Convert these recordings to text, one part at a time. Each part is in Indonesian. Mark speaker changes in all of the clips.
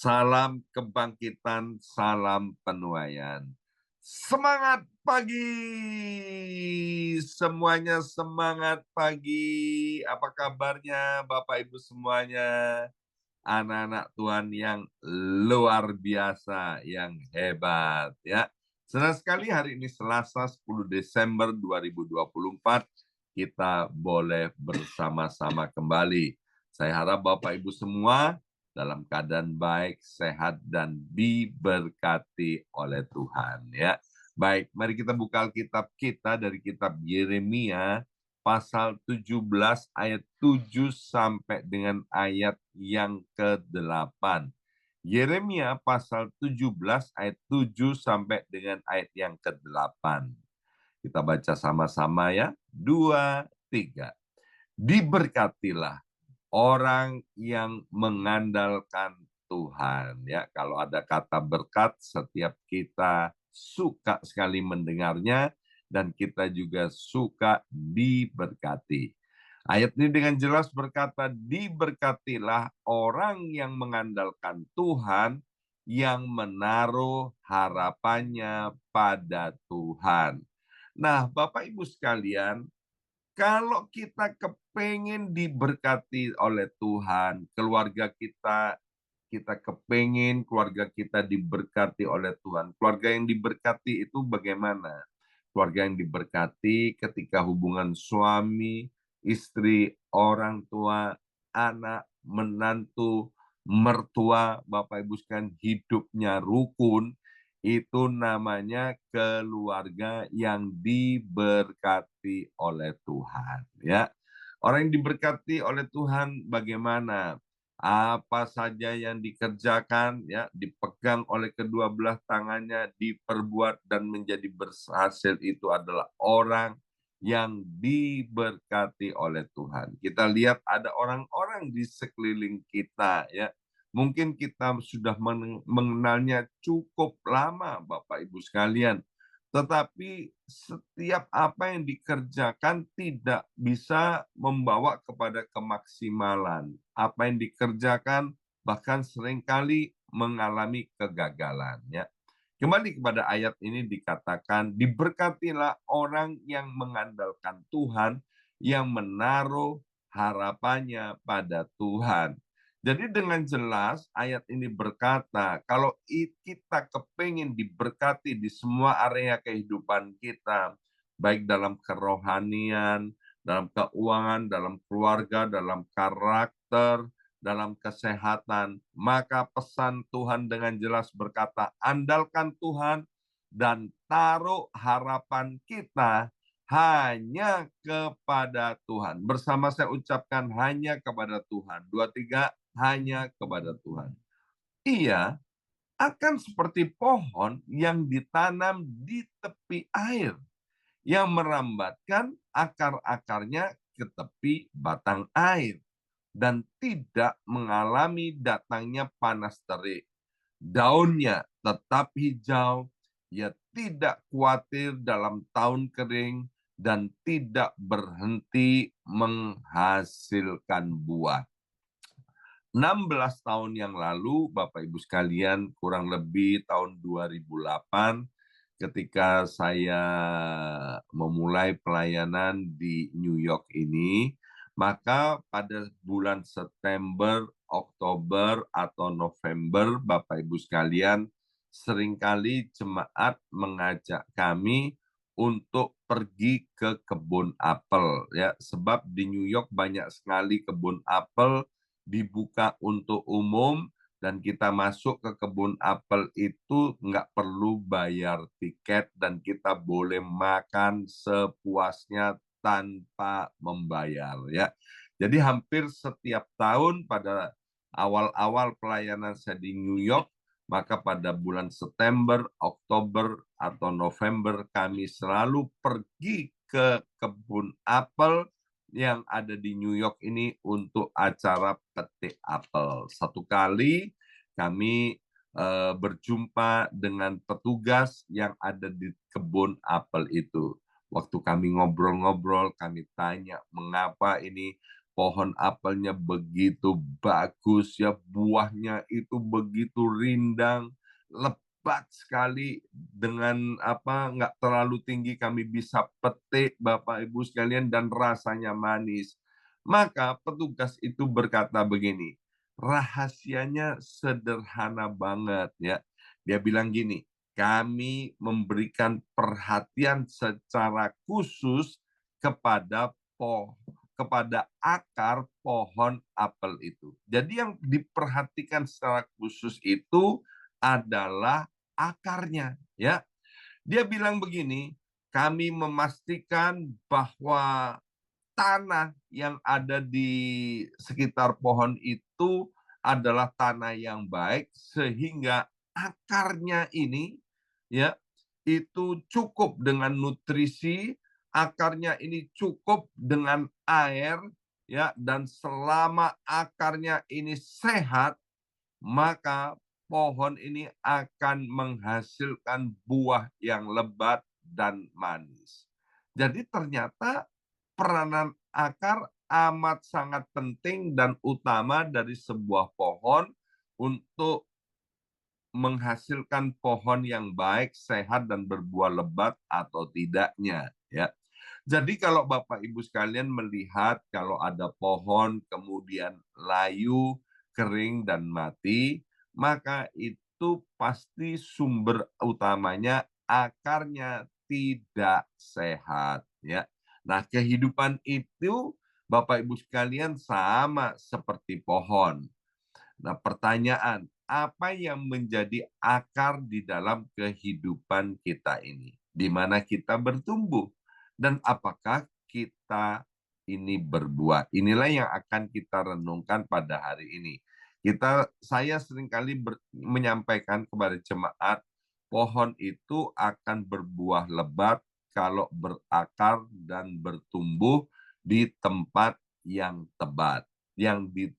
Speaker 1: Salam kebangkitan, salam penuaian. Semangat pagi! Semuanya semangat pagi. Apa kabarnya Bapak Ibu semuanya? Anak-anak Tuhan yang luar biasa, yang hebat ya. Senang sekali hari ini Selasa 10 Desember 2024 kita boleh bersama-sama kembali. Saya harap Bapak Ibu semua dalam keadaan baik, sehat, dan diberkati oleh Tuhan ya. Baik, mari kita buka Alkitab kita dari kitab Yeremia pasal 17 ayat 7 sampai dengan ayat yang ke-8. Yeremia pasal 17 ayat 7 sampai dengan ayat yang ke-8. Kita baca sama-sama ya. 2, 3. Diberkatilah orang yang mengandalkan Tuhan. Ya, kalau ada kata berkat, setiap kita suka sekali mendengarnya dan kita juga suka diberkati. Ayat ini dengan jelas berkata, diberkatilah orang yang mengandalkan Tuhan, yang menaruh harapannya pada Tuhan. Nah, Bapak Ibu sekalian, kalau kita kepengen diberkati oleh Tuhan, kita kepengen keluarga kita diberkati oleh Tuhan. Keluarga yang diberkati itu bagaimana? Keluarga yang diberkati ketika hubungan suami, istri, orang tua, anak, menantu, mertua, Bapak Ibu sekalian hidupnya rukun, itu namanya keluarga yang diberkati oleh Tuhan. Ya, orang yang diberkati oleh Tuhan bagaimana? Apa saja yang dikerjakan, ya, dipegang oleh kedua belah tangannya, diperbuat dan menjadi berhasil, itu adalah orang yang diberkati oleh Tuhan. Kita lihat ada orang-orang di sekeliling kita, ya. Mungkin kita sudah mengenalnya cukup lama, Bapak Ibu sekalian. Tetapi setiap apa yang dikerjakan tidak bisa membawa kepada kemaksimalan. Apa yang dikerjakan bahkan seringkali mengalami kegagalan. Ya. Kembali kepada ayat ini dikatakan, diberkatilah orang yang mengandalkan Tuhan, yang menaruh harapannya pada Tuhan. Jadi dengan jelas ayat ini berkata, kalau kita kepengen diberkati di semua area kehidupan kita, baik dalam kerohanian, dalam keuangan, dalam keluarga, dalam karakter, dalam kesehatan, maka pesan Tuhan dengan jelas berkata, andalkan Tuhan dan taruh harapan kita hanya kepada Tuhan. Bersama saya ucapkan hanya kepada Tuhan. 2, 3, hanya kepada Tuhan. Ia akan seperti pohon yang ditanam di tepi air, yang merambatkan akar-akarnya ke tepi batang air, dan tidak mengalami datangnya panas terik. Daunnya tetap hijau, ia tidak khawatir dalam tahun kering, dan tidak berhenti menghasilkan buah. 16 tahun yang lalu, Bapak Ibu sekalian, kurang lebih tahun 2008, ketika saya memulai pelayanan di New York ini, maka pada bulan September, Oktober, atau November, Bapak Ibu sekalian, seringkali jemaat mengajak kami untuk pergi ke kebun apel, ya, sebab di New York banyak sekali kebun apel dibuka untuk umum, dan kita masuk ke kebun apel itu nggak perlu bayar tiket dan kita boleh makan sepuasnya tanpa membayar, ya. Jadi hampir setiap tahun pada awal-awal pelayanan saya di New York, maka pada bulan September, Oktober, atau November kami selalu pergi ke kebun apel yang ada di New York ini untuk acara petik apel. Satu kali kami berjumpa dengan petugas yang ada di kebun apel itu. Waktu kami ngobrol-ngobrol, kami tanya mengapa ini. pohon apelnya begitu bagus ya, buahnya itu begitu rindang, lebat sekali dengan nggak terlalu tinggi kami bisa petik Bapak Ibu sekalian dan rasanya manis. Maka petugas itu berkata begini, rahasianya sederhana banget ya. Dia bilang gini, kami memberikan perhatian secara khusus kepada kepada akar pohon apel itu. Jadi yang diperhatikan secara khusus itu adalah akarnya, ya. Dia bilang begini, kami memastikan bahwa tanah yang ada di sekitar pohon itu adalah tanah yang baik sehingga akarnya ini ya itu cukup dengan nutrisi, akarnya ini cukup dengan air ya dan selama akarnya ini sehat maka pohon ini akan menghasilkan buah yang lebat dan manis. Jadi ternyata peranan akar amat sangat penting dan utama dari sebuah pohon untuk menghasilkan pohon yang baik, sehat, dan berbuah lebat atau tidaknya. Ya. Jadi kalau Bapak Ibu sekalian melihat kalau ada pohon kemudian layu, kering, dan mati, maka itu pasti sumber utamanya akarnya tidak sehat. Ya. Nah kehidupan itu Bapak Ibu sekalian sama seperti pohon. Nah, pertanyaan, apa yang menjadi akar di dalam kehidupan kita ini? Di mana kita bertumbuh dan apakah kita ini berbuah? Inilah yang akan kita renungkan pada hari ini. Saya seringkali menyampaikan kepada jemaat, pohon itu akan berbuah lebat kalau berakar dan bertumbuh di tempat yang tepat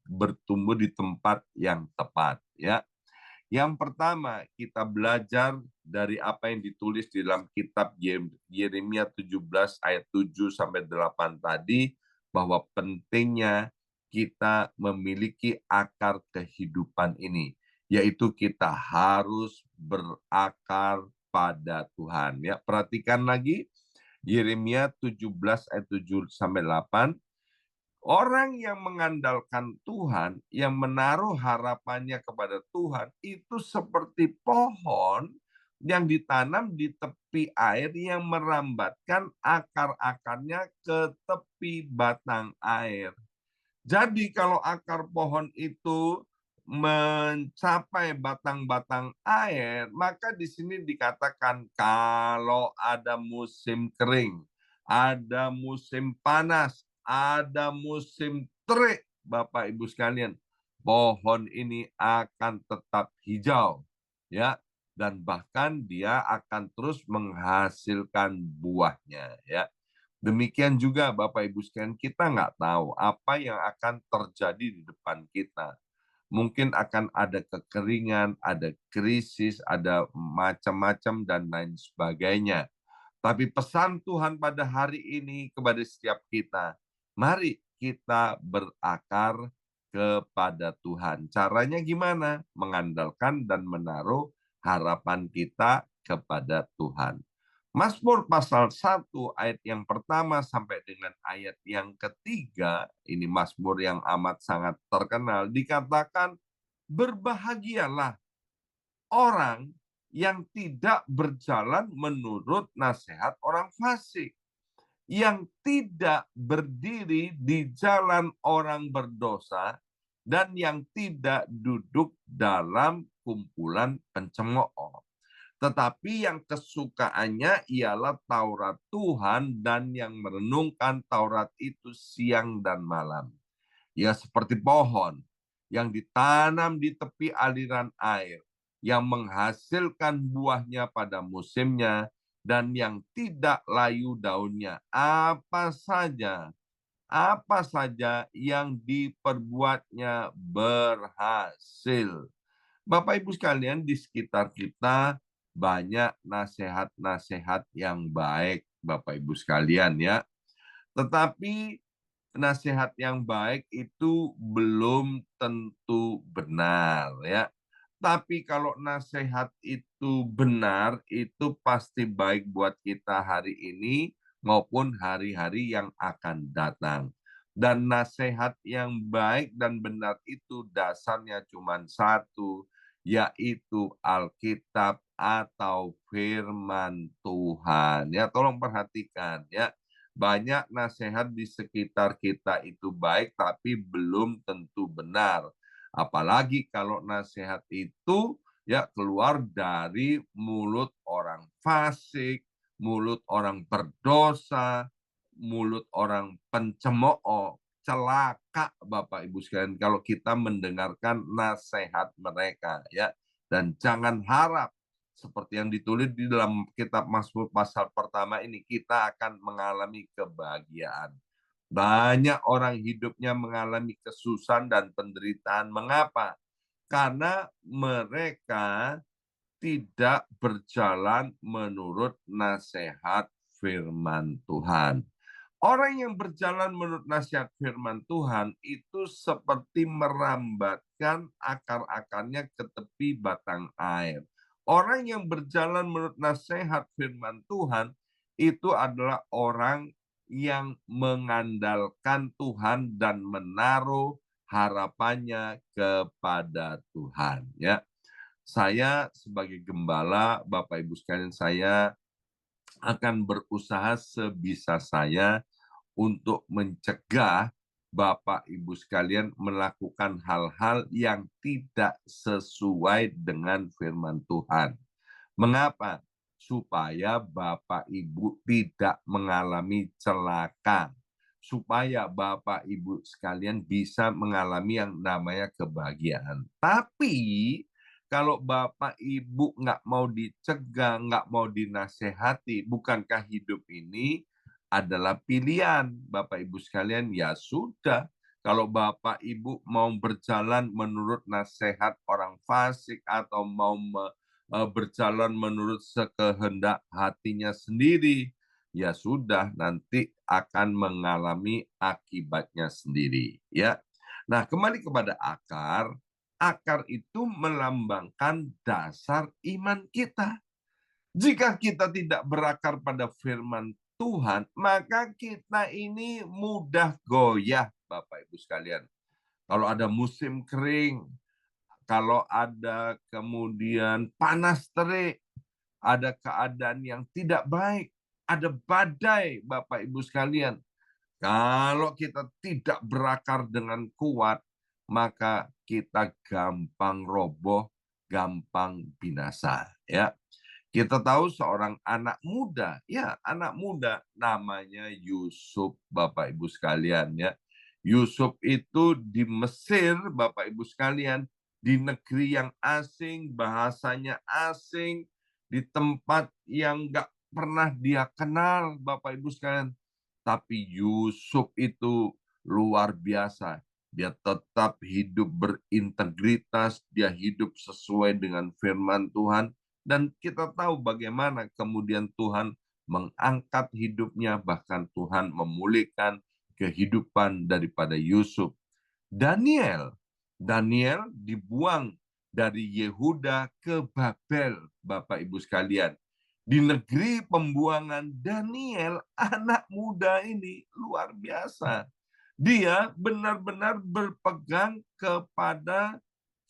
Speaker 1: bertumbuh di tempat yang tepat ya. Yang pertama, kita belajar dari apa yang ditulis di dalam kitab Yeremia 17 ayat 7 sampai 8 tadi bahwa pentingnya kita memiliki akar kehidupan ini, yaitu kita harus berakar pada Tuhan ya. Perhatikan lagi Yeremia 17 ayat 7 sampai 8. Orang yang mengandalkan Tuhan, yang menaruh harapannya kepada Tuhan, itu seperti pohon yang ditanam di tepi air yang merambatkan akar-akarnya ke tepi batang air. Jadi kalau akar pohon itu mencapai batang-batang air, maka di sini dikatakan kalau ada musim kering, ada musim panas, ada musim terik, Bapak Ibu sekalian, pohon ini akan tetap hijau, ya, dan bahkan dia akan terus menghasilkan buahnya, ya. Demikian juga Bapak Ibu sekalian, kita nggak tahu apa yang akan terjadi di depan kita. Mungkin akan ada kekeringan, ada krisis, ada macam-macam dan lain sebagainya. Tapi pesan Tuhan pada hari ini kepada setiap kita, mari kita berakar kepada Tuhan. Caranya gimana? Mengandalkan dan menaruh harapan kita kepada Tuhan. Mazmur pasal 1 ayat yang pertama sampai dengan ayat yang ketiga, ini Mazmur yang amat sangat terkenal, dikatakan berbahagialah orang yang tidak berjalan menurut nasihat orang fasik, yang tidak berdiri di jalan orang berdosa, dan yang tidak duduk dalam kumpulan pencemooh. Tetapi yang kesukaannya ialah Taurat Tuhan dan yang merenungkan Taurat itu siang dan malam. Ya seperti pohon yang ditanam di tepi aliran air, yang menghasilkan buahnya pada musimnya, dan yang tidak layu daunnya. Apa saja yang diperbuatnya berhasil. Bapak Ibu sekalian, di sekitar kita banyak nasihat-nasihat yang baik, Bapak Ibu sekalian ya. Tetapi nasihat yang baik itu belum tentu benar ya. Tapi kalau nasihat itu benar, itu pasti baik buat kita hari ini maupun hari-hari yang akan datang. Dan nasihat yang baik dan benar itu dasarnya cuma satu, yaitu Alkitab atau firman Tuhan. Ya, tolong perhatikan ya. Banyak nasihat di sekitar kita itu baik tapi belum tentu benar. Apalagi kalau nasihat itu ya keluar dari mulut orang fasik, mulut orang berdosa, mulut orang pencemooh, celaka Bapak Ibu sekalian kalau kita mendengarkan nasihat mereka ya. Dan jangan harap seperti yang ditulis di dalam kitab Mazmur pasal pertama ini kita akan mengalami kebahagiaan. Banyak orang hidupnya mengalami kesusahan dan penderitaan. Mengapa? Karena mereka tidak berjalan menurut nasihat firman Tuhan. Orang yang berjalan menurut nasihat firman Tuhan itu seperti merambatkan akar-akarnya ke tepi batang air. Orang yang berjalan menurut nasihat firman Tuhan itu adalah orang yang mengandalkan Tuhan dan menaruh harapannya kepada Tuhan. Ya, saya sebagai gembala, Bapak Ibu sekalian, saya akan berusaha sebisa saya untuk mencegah Bapak Ibu sekalian melakukan hal-hal yang tidak sesuai dengan firman Tuhan. Mengapa? Supaya Bapak Ibu tidak mengalami celaka. Supaya Bapak Ibu sekalian bisa mengalami yang namanya kebahagiaan. Tapi kalau Bapak Ibu nggak mau dicegah, nggak mau dinasehati, bukankah hidup ini adalah pilihan Bapak Ibu sekalian? Ya sudah, kalau Bapak Ibu mau berjalan menurut nasihat orang fasik atau mau berjalan menurut sekehendak hatinya sendiri, ya sudah nanti akan mengalami akibatnya sendiri. Ya, nah kembali kepada akar. Akar itu melambangkan dasar iman kita. Jika kita tidak berakar pada firman Tuhan, maka kita ini mudah goyah, Bapak Ibu sekalian. Kalau ada musim kering, kalau ada kemudian panas terik, ada keadaan yang tidak baik, ada badai, Bapak Ibu sekalian. Kalau kita tidak berakar dengan kuat, maka kita gampang roboh, gampang binasa. Ya, kita tahu seorang anak muda, ya anak muda namanya Yusuf, Bapak Ibu sekalian ya. Yusuf itu di Mesir, Bapak Ibu sekalian, di negeri yang asing, bahasanya asing, di tempat yang nggak pernah dia kenal, Bapak Ibu sekalian. Tapi Yusuf itu luar biasa. Dia tetap hidup berintegritas, dia hidup sesuai dengan firman Tuhan, dan kita tahu bagaimana kemudian Tuhan mengangkat hidupnya, bahkan Tuhan memulihkan kehidupan daripada Yusuf. Daniel dibuang dari Yehuda ke Babel, Bapak Ibu sekalian. Di negeri pembuangan, Daniel, anak muda ini luar biasa. Dia benar-benar berpegang kepada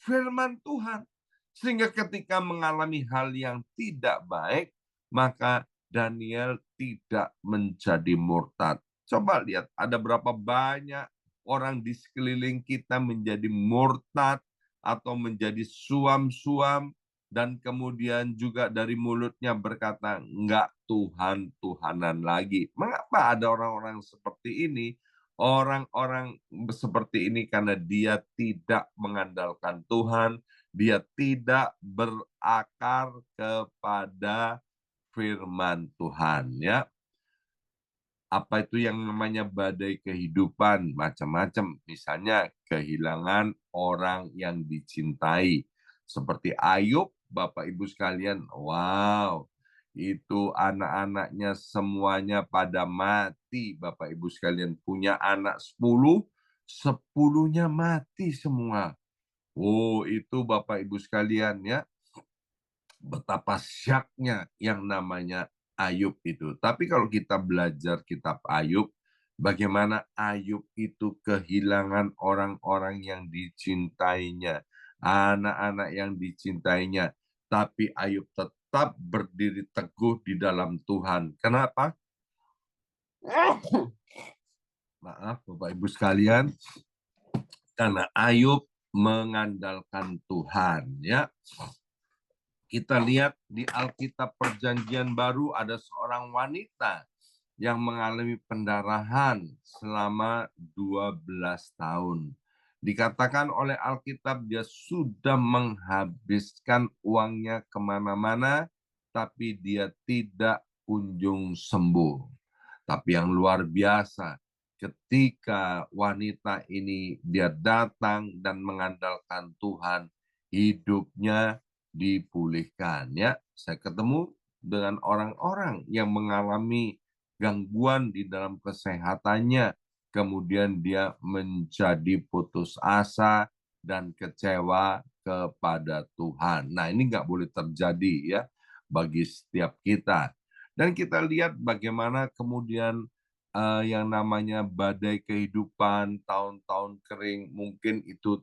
Speaker 1: firman Tuhan. Sehingga ketika mengalami hal yang tidak baik, maka Daniel tidak menjadi murtad. Coba lihat, ada berapa banyak orang di sekeliling kita menjadi murtad atau menjadi suam-suam, dan kemudian juga dari mulutnya berkata, enggak Tuhan-Tuhanan lagi. Mengapa ada orang-orang seperti ini? Orang-orang seperti ini karena dia tidak mengandalkan Tuhan, dia tidak berakar kepada firman Tuhan. Ya, apa itu yang namanya badai kehidupan? Macam-macam. Misalnya kehilangan orang yang dicintai. Seperti Ayub, Bapak Ibu sekalian. Wow, Itu anak-anaknya semuanya pada mati, Bapak Ibu sekalian. Punya anak 10, 10-nya mati semua. Oh, itu Bapak Ibu sekalian ya, betapa syaknya yang namanya Ayub itu. Tapi kalau kita belajar kitab Ayub, bagaimana Ayub itu kehilangan orang-orang yang dicintainya, anak-anak yang dicintainya, tapi Ayub tetap berdiri teguh di dalam Tuhan. Kenapa? Maaf Bapak Ibu sekalian, karena Ayub mengandalkan Tuhan ya. Kita lihat di Alkitab Perjanjian Baru ada seorang wanita yang mengalami pendarahan selama 12 tahun. Dikatakan oleh Alkitab dia sudah menghabiskan uangnya kemana-mana, tapi dia tidak kunjung sembuh. Tapi yang luar biasa, ketika wanita ini dia datang dan mengandalkan Tuhan, hidupnya dipulihkan ya. Saya ketemu dengan orang-orang yang mengalami gangguan di dalam kesehatannya, kemudian dia menjadi putus asa dan kecewa kepada Tuhan. Nah, ini nggak boleh terjadi ya bagi setiap kita. Dan kita lihat bagaimana kemudian yang namanya badai kehidupan, tahun-tahun kering, mungkin itu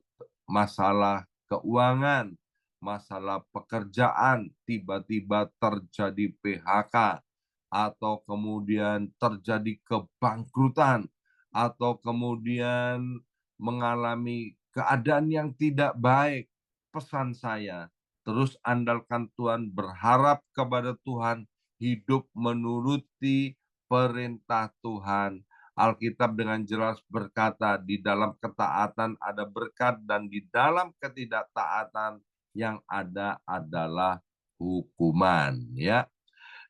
Speaker 1: masalah keuangan, masalah pekerjaan, tiba-tiba terjadi PHK, atau kemudian terjadi kebangkrutan, atau kemudian mengalami keadaan yang tidak baik. Pesan saya, terus andalkan Tuhan, berharap kepada Tuhan, hidup menuruti perintah Tuhan. Alkitab dengan jelas berkata, di dalam ketaatan ada berkat dan di dalam ketidaktaatan yang ada adalah hukuman, ya.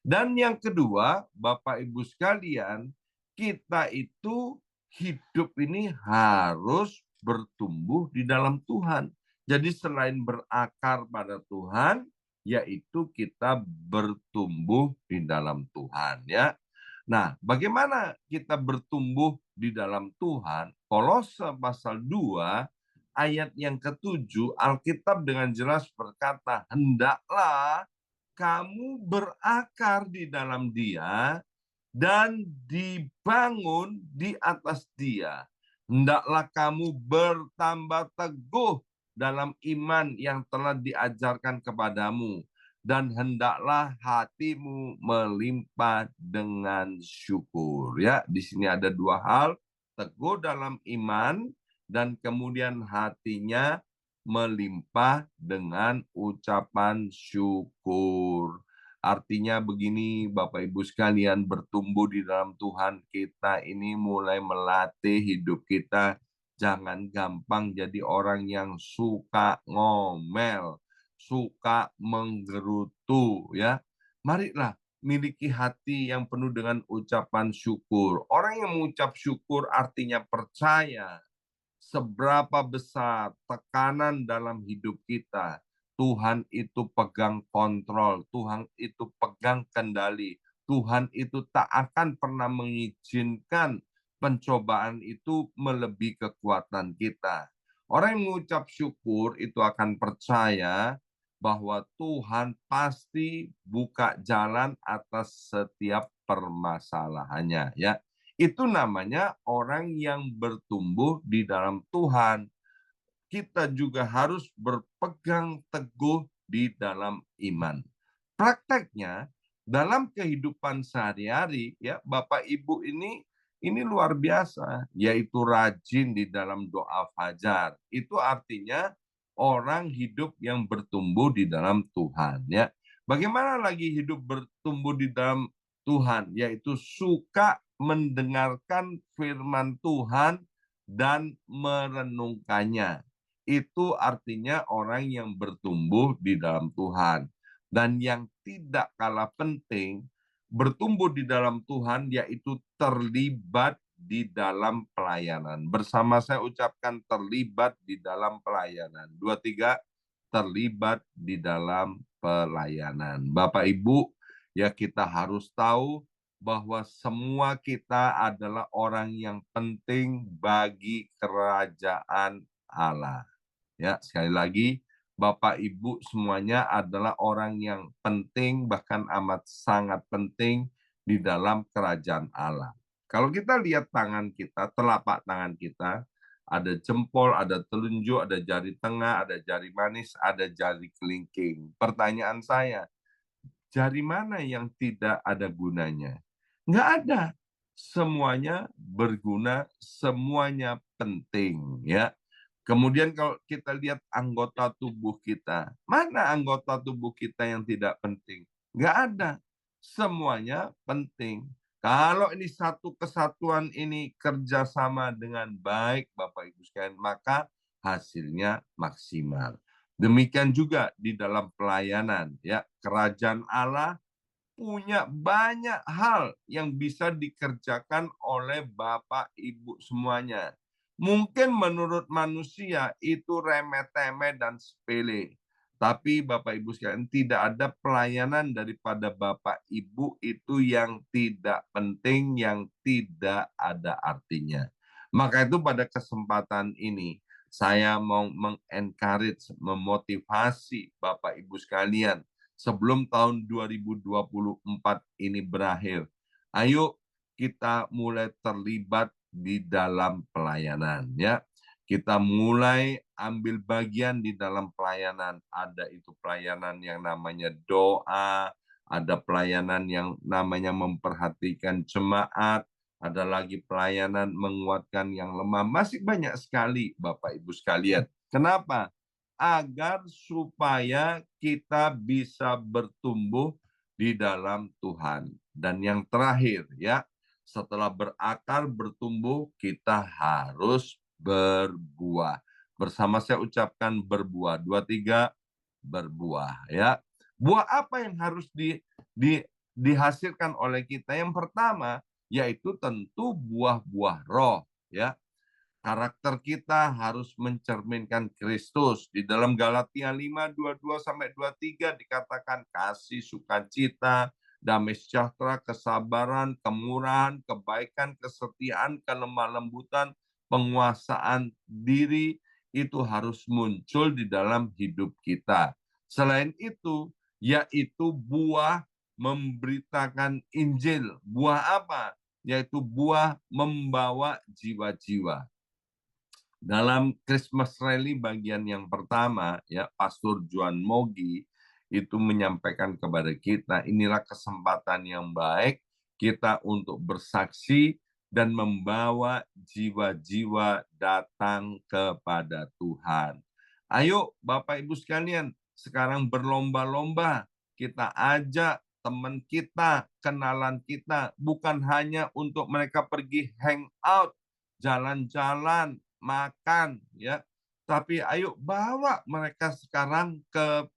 Speaker 1: Dan yang kedua, Bapak Ibu sekalian, kita itu hidup ini harus bertumbuh di dalam Tuhan. Jadi selain berakar pada Tuhan, yaitu kita bertumbuh di dalam Tuhan, ya. Nah, bagaimana kita bertumbuh di dalam Tuhan? Kolose pasal 2 ayat yang ke-7, Alkitab dengan jelas berkata, hendaklah kamu berakar di dalam Dia dan dibangun di atas Dia. Hendaklah kamu bertambah teguh dalam iman yang telah diajarkan kepadamu, dan hendaklah hatimu melimpah dengan syukur. Ya, di sini ada dua hal, teguh dalam iman dan kemudian hatinya melimpah dengan ucapan syukur. Artinya begini Bapak Ibu sekalian, bertumbuh di dalam Tuhan, kita ini mulai melatih hidup kita. Jangan gampang jadi orang yang suka ngomel, suka menggerutu ya. Marilah miliki hati yang penuh dengan ucapan syukur. Orang yang mengucap syukur artinya percaya seberapa besar tekanan dalam hidup kita, Tuhan itu pegang kontrol, Tuhan itu pegang kendali, Tuhan itu tak akan pernah mengizinkan pencobaan itu melebihi kekuatan kita. Orang yang mengucap syukur itu akan percaya bahwa Tuhan pasti buka jalan atas setiap permasalahannya, ya. Itu namanya orang yang bertumbuh di dalam Tuhan. Kita juga harus berpegang teguh di dalam iman. Prakteknya dalam kehidupan sehari-hari ya Bapak Ibu ini luar biasa, yaitu rajin di dalam doa fajar. Itu artinya orang hidup yang bertumbuh di dalam Tuhan ya. Bagaimana lagi hidup bertumbuh di dalam Tuhan, yaitu suka mendengarkan firman Tuhan dan merenungkannya. Itu artinya orang yang bertumbuh di dalam Tuhan. Dan yang tidak kalah penting, bertumbuh di dalam Tuhan yaitu terlibat di dalam pelayanan. Bersama saya ucapkan terlibat di dalam pelayanan. 2, 3, terlibat di dalam pelayanan. Bapak Ibu, ya kita harus tahu bahwa semua kita adalah orang yang penting bagi kerajaan Allah. Ya, sekali lagi, Bapak Ibu semuanya adalah orang yang penting, bahkan amat sangat penting di dalam kerajaan Allah. Kalau kita lihat tangan kita, telapak tangan kita, ada jempol, ada telunjuk, ada jari tengah, ada jari manis, ada jari kelingking. Pertanyaan saya, jari mana yang tidak ada gunanya? Nggak ada. Semuanya berguna, semuanya penting, ya. Kemudian kalau kita lihat anggota tubuh kita, mana anggota tubuh kita yang tidak penting? Nggak ada. Semuanya penting. Kalau ini satu kesatuan ini kerjasama dengan baik, Bapak Ibu sekalian, maka hasilnya maksimal. Demikian juga di dalam pelayanan, ya. Kerajaan Allah punya banyak hal yang bisa dikerjakan oleh Bapak Ibu semuanya. Mungkin menurut manusia itu remeh-temeh dan sepele. Tapi Bapak Ibu sekalian, tidak ada pelayanan daripada Bapak Ibu itu yang tidak penting, yang tidak ada artinya. Maka itu pada kesempatan ini, saya mau mengencourage, memotivasi Bapak Ibu sekalian, sebelum tahun 2024 ini berakhir. Ayo kita mulai terlibat di dalam pelayanan, ya. Kita mulai ambil bagian di dalam pelayanan. Ada itu pelayanan yang namanya doa, ada pelayanan yang namanya memperhatikan jemaat, ada lagi pelayanan menguatkan yang lemah. Masih banyak sekali Bapak Ibu sekalian. Kenapa? Agar supaya kita bisa bertumbuh di dalam Tuhan. Dan yang terakhir, ya, setelah berakar, bertumbuh, kita harus berbuah. Bersama saya ucapkan berbuah. 2, 3, berbuah, ya. Buah apa yang harus dihasilkan oleh kita? Yang pertama, yaitu tentu buah-buah roh, ya. Karakter kita harus mencerminkan Kristus. Di dalam Galatia 5, 22-23 dikatakan kasih, sukacita, damai sejahtera, kesabaran, kemurahan, kebaikan, kesetiaan, kelemah lembutan, penguasaan diri, itu harus muncul di dalam hidup kita. Selain itu, yaitu buah memberitakan Injil. Buah apa? Yaitu buah membawa jiwa-jiwa. Dalam Christmas Rally bagian yang pertama, ya, Pastor Juan Mogi itu menyampaikan kepada kita, inilah kesempatan yang baik kita untuk bersaksi dan membawa jiwa-jiwa datang kepada Tuhan. Ayo Bapak Ibu sekalian, sekarang berlomba-lomba, kita ajak teman kita, kenalan kita, bukan hanya untuk mereka pergi hangout, jalan-jalan, makan, ya. Tapi ayo bawa mereka sekarang ke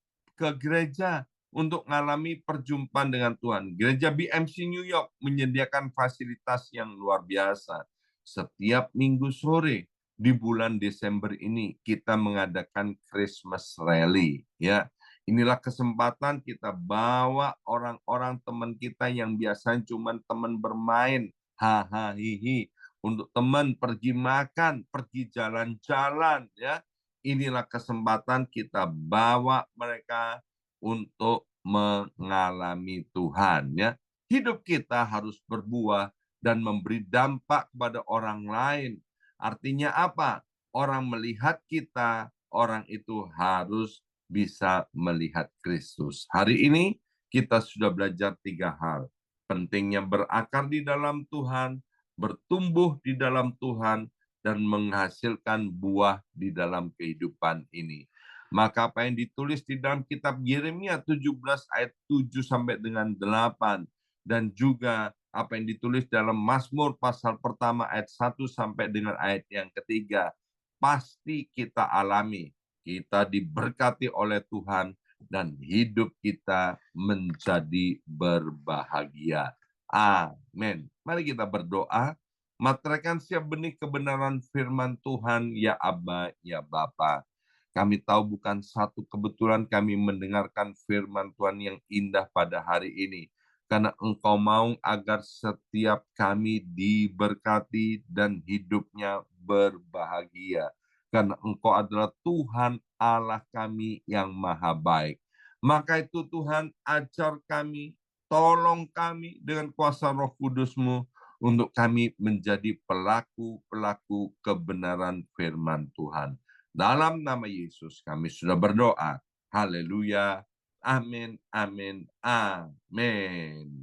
Speaker 1: gereja untuk mengalami perjumpaan dengan Tuhan. Gereja BMC New York menyediakan fasilitas yang luar biasa. Setiap minggu sore di bulan Desember ini kita mengadakan Christmas Rally, ya. Inilah kesempatan kita bawa orang-orang teman kita yang biasanya cuma teman bermain, hahaha, hihi, untuk teman pergi makan, pergi jalan-jalan, ya. Inilah kesempatan kita bawa mereka untuk mengalami Tuhan, ya. Hidup kita harus berbuah dan memberi dampak kepada orang lain. Artinya apa? Orang melihat kita, orang itu harus bisa melihat Kristus. Hari ini kita sudah belajar 3 hal. Pentingnya berakar di dalam Tuhan, bertumbuh di dalam Tuhan, dan menghasilkan buah di dalam kehidupan ini. Maka apa yang ditulis di dalam kitab Yeremia 17 ayat 7 sampai dengan 8, dan juga apa yang ditulis dalam Mazmur pasal pertama ayat 1 sampai dengan ayat yang ketiga, pasti kita alami. Kita diberkati oleh Tuhan dan hidup kita menjadi berbahagia. Amin. Mari kita berdoa. Materaikan siap benih kebenaran firman Tuhan, ya Aba, ya Bapa. Kami tahu bukan satu kebetulan kami mendengarkan firman Tuhan yang indah pada hari ini. karena Engkau mau agar setiap kami diberkati dan hidupnya berbahagia. Karena Engkau adalah Tuhan Allah kami yang maha baik. Maka itu Tuhan, ajar kami, tolong kami dengan kuasa Roh Kudus-Mu untuk kami menjadi pelaku-pelaku kebenaran firman Tuhan. Dalam nama Yesus kami sudah berdoa. Haleluya. Amin, amin, amin.